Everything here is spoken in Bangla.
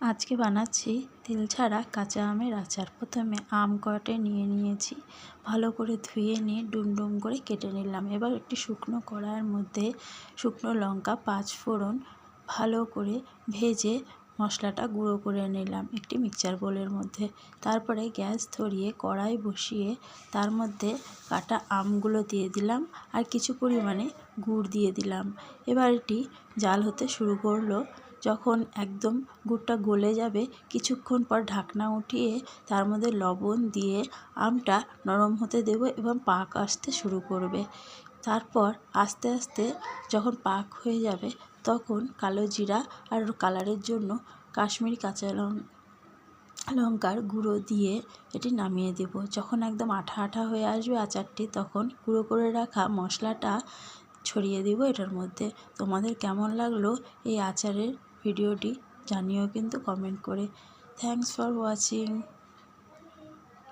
আজকে বানাচ্ছি তেল ছাড়া কাঁচা আমের আচার। প্রথমে আম কটে নিয়ে নিয়েছি, ভালো করে ধুয়ে নিয়ে ডুম ডুম করে কেটে নিলাম। এবার একটি শুকনো কড়াইয়ের মধ্যে শুকনো লঙ্কা, 5 ফোড়ন ভালো করে ভেজে মশলাটা গুঁড়ো করে নিলাম একটি মিক্সচার বোলের মধ্যে। তারপরে গ্যাস ধরিয়ে কড়াই বসিয়ে তার মধ্যে কাটা আমগুলো দিয়ে দিলাম আর কিছু পরিমাণে গুড় দিয়ে দিলাম। এবার এটি জাল হতে শুরু করলো। যখন একদম গুড়টা গলে যাবে কিছুক্ষণ পর ঢাকনা উঠিয়ে তার মধ্যে লবণ দিয়ে আমটা নরম হতে দেব এবং পাক আসতে শুরু করবে। তারপর আস্তে আস্তে যখন পাক হয়ে যাবে তখন কালো জিরা আর কালারের জন্য কাশ্মীরি কাঁচা লঙ্কার গুঁড়ো দিয়ে এটি নামিয়ে দেব। যখন একদম আঠা আঠা হয়ে আসবে আচারটি, তখন গুঁড়ো করে রাখা মশলাটা ছড়িয়ে দেব এটার মধ্যে। তোমাদের কেমন লাগলো এই আচারের ভিডিওটি জানিও কিন্তু কমেন্ট করে। Thanks for watching.